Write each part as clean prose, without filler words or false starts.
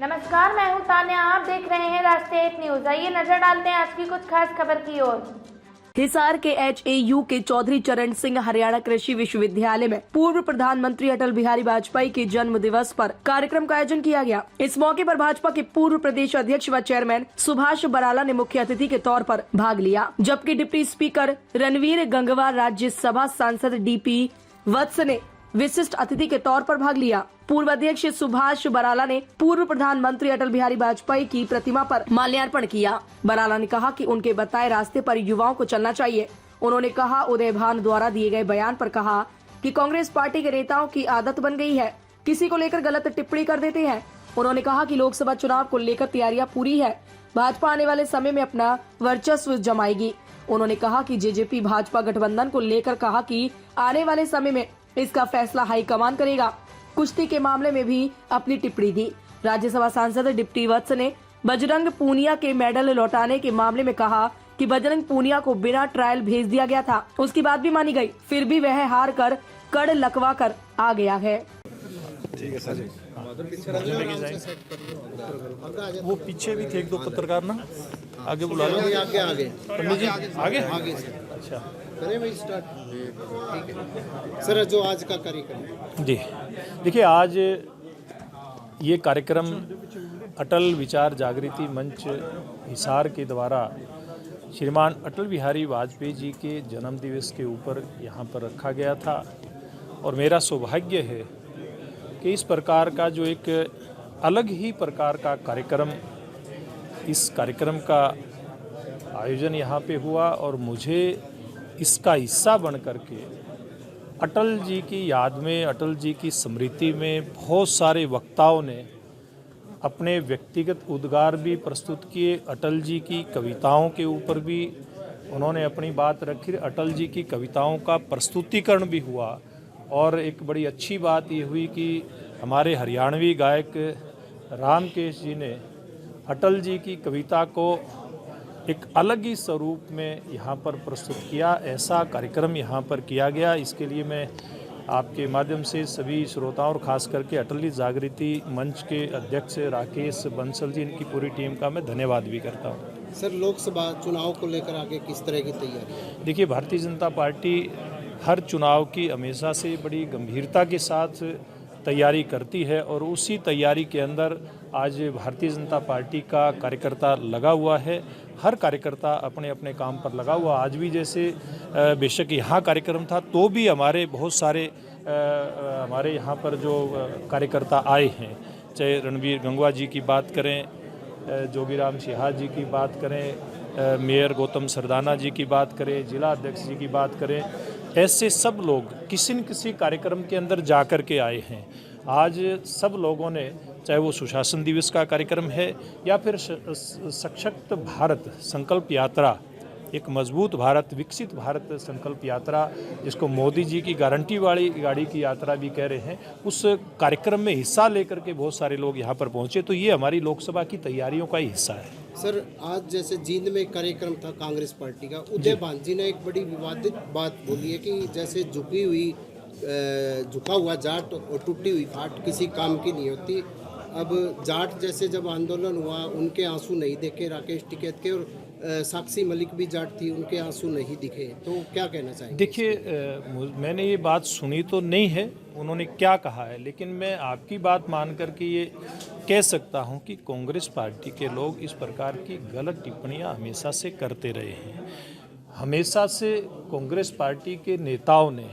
नमस्कार, मैं हूं तान्या। आप देख रहे हैं राष्ट्रीय एक न्यूज। आइए नजर डालते हैं आज की कुछ खास खबर की ओर। हिसार के HAU के चौधरी चरण सिंह हरियाणा कृषि विश्वविद्यालय में पूर्व प्रधानमंत्री अटल बिहारी वाजपेयी के जन्म दिवस पर कार्यक्रम का आयोजन किया गया। इस मौके पर भाजपा के पूर्व प्रदेश अध्यक्ष व चेयरमैन सुभाष बराला ने मुख्य अतिथि के तौर पर भाग लिया, जबकि डिप्टी स्पीकर रणवीर गंगवा, राज्यसभा सांसद DP वत्स ने विशिष्ट अतिथि के तौर पर भाग लिया। पूर्व अध्यक्ष सुभाष बराला ने पूर्व प्रधानमंत्री अटल बिहारी वाजपेयी की प्रतिमा पर माल्यार्पण किया। बराला ने कहा कि उनके बताए रास्ते पर युवाओं को चलना चाहिए। उन्होंने कहा, उदय भान द्वारा दिए गए बयान पर कहा कि कांग्रेस पार्टी के नेताओं की आदत बन गई है, किसी को लेकर गलत टिप्पणी कर देते हैं। उन्होंने कहा कि लोकसभा चुनाव को लेकर तैयारियां पूरी है, भाजपा आने वाले समय में अपना वर्चस्व जमाएगी। उन्होंने कहा कि JJP भाजपा गठबंधन को लेकर कहा कि आने वाले समय में इसका फैसला हाईकमान करेगा। कुश्ती के मामले में भी अपनी टिप्पणी दी। राज्यसभा सांसद डिप्टी वत्स ने बजरंग पूनिया के मेडल लौटाने के मामले में कहा कि बजरंग पूनिया को बिना ट्रायल भेज दिया गया था, उसकी बात भी मानी गई, फिर भी वह हार कर कड़ लकवा कर आ गया है। ठीक है सर, वो पीछे भी थे एक दो पत्रकार ना, आगे बुला लो। आगे पंडित जी आगे अच्छा करें भाई स्टार्ट। ठीक है सर, जो आज का कार्यक्रम जी देखिए, आज ये कार्यक्रम अटल विचार जागृति मंच हिसार के द्वारा श्रीमान अटल बिहारी वाजपेयी जी के जन्म दिवस के ऊपर यहाँ पर रखा गया था। और मेरा सौभाग्य है कि इस प्रकार का जो एक अलग ही प्रकार का कार्यक्रम, इस कार्यक्रम का आयोजन यहाँ पे हुआ और मुझे इसका हिस्सा बन करके अटल जी की याद में, अटल जी की स्मृति में बहुत सारे वक्ताओं ने अपने व्यक्तिगत उद्गार भी प्रस्तुत किए। अटल जी की कविताओं के ऊपर भी उन्होंने अपनी बात रखी। अटल जी की कविताओं का प्रस्तुतिकरण भी हुआ और एक बड़ी अच्छी बात ये हुई कि हमारे हरियाणवी गायक रामकेश जी ने अटल जी की कविता को एक अलग ही स्वरूप में यहाँ पर प्रस्तुत किया। ऐसा कार्यक्रम यहाँ पर किया गया। इसके लिए मैं आपके माध्यम से सभी श्रोताओं और खास करके अटल जागृति मंच के अध्यक्ष राकेश बंसल जी, इनकी पूरी टीम का मैं धन्यवाद भी करता हूँ। सर, लोकसभा चुनाव को लेकर आगे किस तरह की तैयारी? देखिए, भारतीय जनता पार्टी हर चुनाव की हमेशा से बड़ी गंभीरता के साथ तैयारी करती है और उसी तैयारी के अंदर आज भारतीय जनता पार्टी का कार्यकर्ता लगा हुआ है। हर कार्यकर्ता अपने अपने काम पर लगा हुआ। आज भी जैसे बेशक यहाँ कार्यक्रम था तो भी हमारे बहुत सारे हमारे यहाँ पर जो कार्यकर्ता आए हैं, चाहे रणवीर गंगवा जी की बात करें, जोगीराम सिहाग जी की बात करें, मेयर गौतम सरदाना जी की बात करें, जिला अध्यक्ष जी की बात करें, ऐसे सब लोग किसी न किसी कार्यक्रम के अंदर जा कर के आए हैं। आज सब लोगों ने, चाहे वो सुशासन दिवस का कार्यक्रम है या फिर सशक्त भारत संकल्प यात्रा, एक मजबूत भारत, विकसित भारत संकल्प यात्रा, जिसको मोदी जी की गारंटी वाली गाड़ी की यात्रा भी कह रहे हैं, उस कार्यक्रम में हिस्सा लेकर के बहुत सारे लोग यहाँ पर पहुँचे। तो ये हमारी लोकसभा की तैयारियों का ही हिस्सा है। सर, आज जैसे जींद में कार्यक्रम था कांग्रेस पार्टी का, उदय भान जी ने एक बड़ी विवादित बात बोली है कि जैसे झुका हुआ जाट और टूटी हुई फाट किसी काम की नहीं होती। अब जाट जैसे जब आंदोलन हुआ, उनके आंसू नहीं देखे राकेश टिकैत के, और साक्षी मलिक भी जाट थी, उनके आंसू नहीं दिखे। तो क्या कहना चाहेंगे? देखिए, मैंने ये बात सुनी तो नहीं है उन्होंने क्या कहा है, लेकिन मैं आपकी बात मान करके ये कह सकता हूँ कि कांग्रेस पार्टी के लोग इस प्रकार की गलत टिप्पणियाँ हमेशा से करते रहे हैं। हमेशा से कांग्रेस पार्टी के नेताओं ने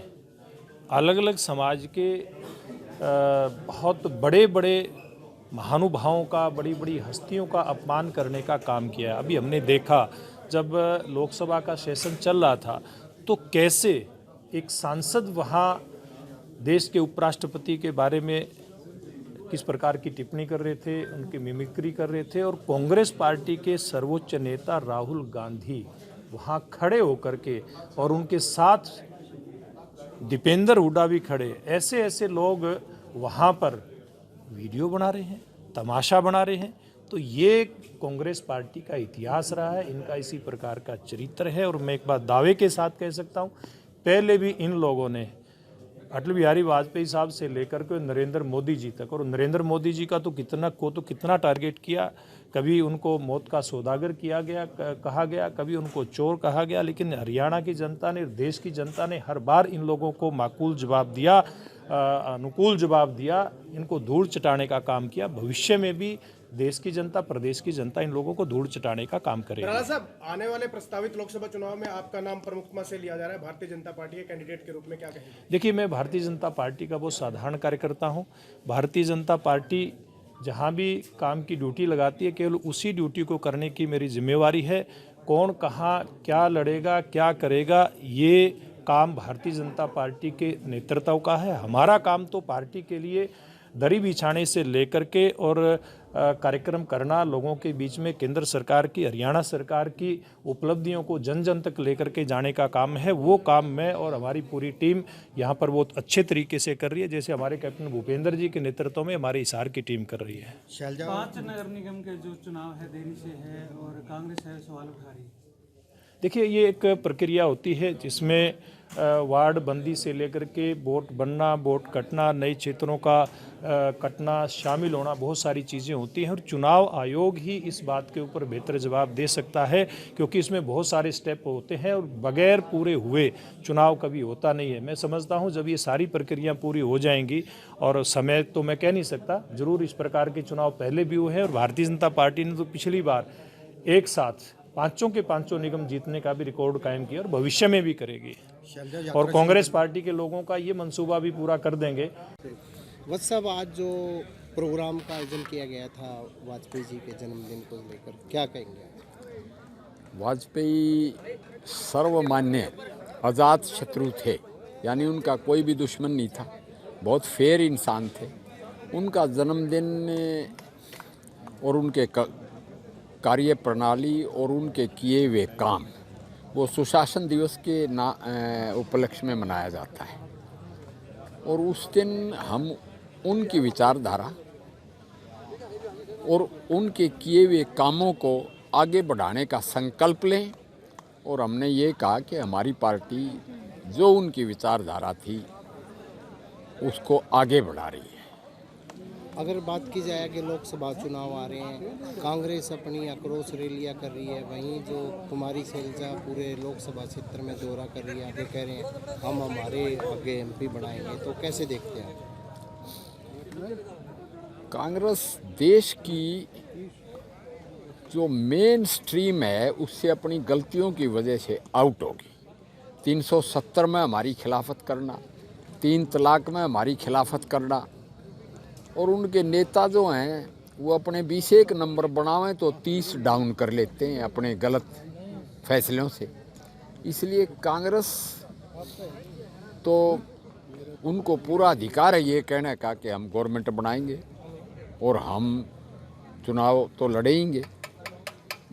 अलग अलग समाज के बहुत बड़े बड़े महानुभावों का, बड़ी बड़ी हस्तियों का अपमान करने का काम किया है। अभी हमने देखा जब लोकसभा का सेशन चल रहा था तो कैसे एक सांसद वहाँ देश के उपराष्ट्रपति के बारे में किस प्रकार की टिप्पणी कर रहे थे, उनकी मिमिक्री कर रहे थे, और कांग्रेस पार्टी के सर्वोच्च नेता राहुल गांधी वहाँ खड़े होकर के, और उनके साथ दीपेंद्र हुड्डा भी खड़े, ऐसे ऐसे लोग वहाँ पर वीडियो बना रहे हैं, तमाशा बना रहे हैं। तो ये कांग्रेस पार्टी का इतिहास रहा है, इनका इसी प्रकार का चरित्र है। और मैं एक बात दावे के साथ कह सकता हूँ, पहले भी इन लोगों ने अटल बिहारी वाजपेयी साहब से लेकर के नरेंद्र मोदी जी तक, और नरेंद्र मोदी जी का तो कितना टारगेट किया। कभी उनको मौत का सौदागर किया गया, कहा गया, कभी उनको चोर कहा गया, लेकिन हरियाणा की जनता ने, देश की जनता ने हर बार इन लोगों को माकूल जवाब दिया, अनुकूल जवाब दिया, इनको धूल चटाने का काम किया। भविष्य में भी देश की जनता, प्रदेश की जनता इन लोगों को धूल चटाने का काम करेगी। राणा साहब, आने वाले प्रस्तावित लोकसभा चुनाव में आपका नाम प्रमुखता से लिया जा रहा है भारतीय जनता पार्टी के कैंडिडेट के रूप में, क्या कहेंगे? देखिए, मैं भारतीय जनता पार्टी का बहुत साधारण कार्यकर्ता हूँ। भारतीय जनता पार्टी जहाँ भी काम की ड्यूटी लगाती है, केवल उसी ड्यूटी को करने की मेरी जिम्मेवारी है। कौन कहाँ क्या लड़ेगा, क्या करेगा, ये काम भारतीय जनता पार्टी के नेतृत्व का है। हमारा काम तो पार्टी के लिए दरी बिछाने से लेकर के और कार्यक्रम करना, लोगों के बीच में केंद्र सरकार की, हरियाणा सरकार की उपलब्धियों को जन जन तक लेकर के जाने का काम है। वो काम मैं और हमारी पूरी टीम यहाँ पर बहुत अच्छे तरीके से कर रही है, जैसे हमारे कैप्टन भूपेंद्र जी के नेतृत्व में हमारे हिसार की टीम कर रही है। 5 नगर निगम के जो चुनाव है देरी से है और कांग्रेस है सवाल उठा रही है। देखिए, ये एक प्रक्रिया होती है जिसमें वार्ड बंदी से लेकर के वोट बनना, वोट कटना, नए क्षेत्रों का कटना, शामिल होना, बहुत सारी चीज़ें होती हैं और चुनाव आयोग ही इस बात के ऊपर बेहतर जवाब दे सकता है, क्योंकि इसमें बहुत सारे स्टेप होते हैं और बगैर पूरे हुए चुनाव कभी होता नहीं है। मैं समझता हूं जब ये सारी प्रक्रिया पूरी हो जाएंगी, और समय तो मैं कह नहीं सकता, जरूर इस प्रकार के चुनाव पहले भी हुए हैं और भारतीय जनता पार्टी ने तो पिछली बार एक साथ पांचों के पांचों निगम जीतने का भी रिकॉर्ड कायम किया और भविष्य में भी करेगी, और कांग्रेस पार्टी के लोगों का ये मंसूबा भी पूरा कर देंगे। वत्स साहब, आज जो प्रोग्राम का आयोजन किया गया था वाजपेयी जी के जन्मदिन को लेकर, क्या कहेंगे? वाजपेयी सर्वमान्य अजात शत्रु थे, यानी उनका कोई भी दुश्मन नहीं था, बहुत फेयर इंसान थे। उनका जन्मदिन और उनके कार्य प्रणाली और उनके किए हुए काम, वो सुशासन दिवस के उपलक्ष्य में मनाया जाता है, और उस दिन हम उनकी विचारधारा और उनके किए हुए कामों को आगे बढ़ाने का संकल्प लें। और हमने ये कहा कि हमारी पार्टी जो उनकी विचारधारा थी उसको आगे बढ़ा रही है। अगर बात की जाए कि लोकसभा चुनाव आ रहे हैं, कांग्रेस अपनी आक्रोश रैलियां कर रही है, वहीं जो कुमारी शैलजा पूरे लोकसभा क्षेत्र में दौरा कर रही है, आगे कह रहे हैं हम हमारे आगे एमपी बनाएंगे, तो कैसे देखते हैं? कांग्रेस देश की जो मेन स्ट्रीम है उससे अपनी गलतियों की वजह से आउट होगी। 370 में हमारी खिलाफत करना, 3 तलाक में हमारी खिलाफत करना, और उनके नेता जो हैं वो अपने 21 नंबर बनावें तो 30 डाउन कर लेते हैं अपने गलत फैसलों से। इसलिए कांग्रेस तो उनको पूरा अधिकार है ये कहने का कि हम गवर्नमेंट बनाएंगे और हम चुनाव तो लड़ेंगे।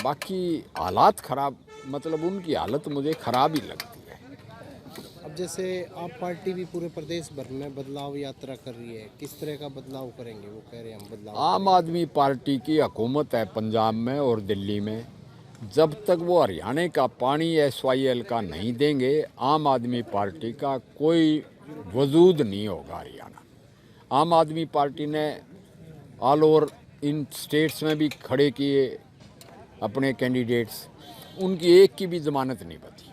बाकी हालात ख़राब, मतलब उनकी हालत मुझे ख़राब ही लगती है। अब जैसे आप पार्टी भी पूरे प्रदेश भर में बदलाव यात्रा कर रही है, किस तरह का बदलाव करेंगे? वो कह रहे हैं हम बदलाव। आम आदमी पार्टी की हुकूमत है पंजाब में और दिल्ली में, जब तक वो हरियाणा का पानी SYL का नहीं देंगे, आम आदमी पार्टी का कोई वजूद नहीं होगा हरियाणा। आम आदमी पार्टी ने ऑल ओवर इन स्टेट्स में भी खड़े किए अपने कैंडिडेट्स, उनकी एक की भी जमानत नहीं बची।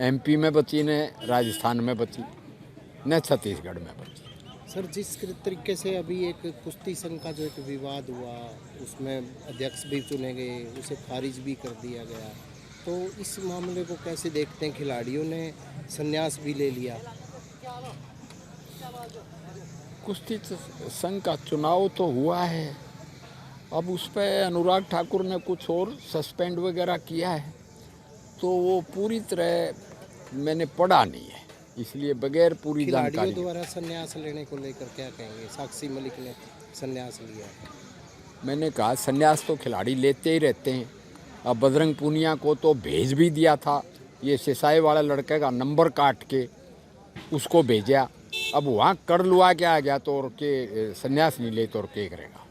MP में बची न राजस्थान में बची, न छत्तीसगढ़ में बची। सर, जिस तरीके से अभी एक कुश्ती संघ का जो एक विवाद हुआ, उसमें अध्यक्ष भी चुने गए, उसे खारिज भी कर दिया गया, तो इस मामले को कैसे देखते हैं? खिलाड़ियों ने संन्यास भी ले लिया। कुश्ती संघ का चुनाव तो हुआ है, अब उस पर अनुराग ठाकुर ने कुछ और सस्पेंड वगैरह किया है, तो वो पूरी तरह मैंने पढ़ा नहीं है, इसलिए बगैर पूरी जानकारी। खिलाड़ियों द्वारा संन्यास लेने को लेकर क्या कहेंगे? साक्षी मलिक ने संन्यास लिया। मैंने कहा संन्यास तो खिलाड़ी लेते ही रहते हैं। अब बजरंग पूनिया को तो भेज भी दिया था, ये सिसाई वाला लड़के का नंबर काट के उसको भेजा। अब वहाँ कर लुआ के आ गया तो और के संन्यास नहीं ले तो और क्या करेगा।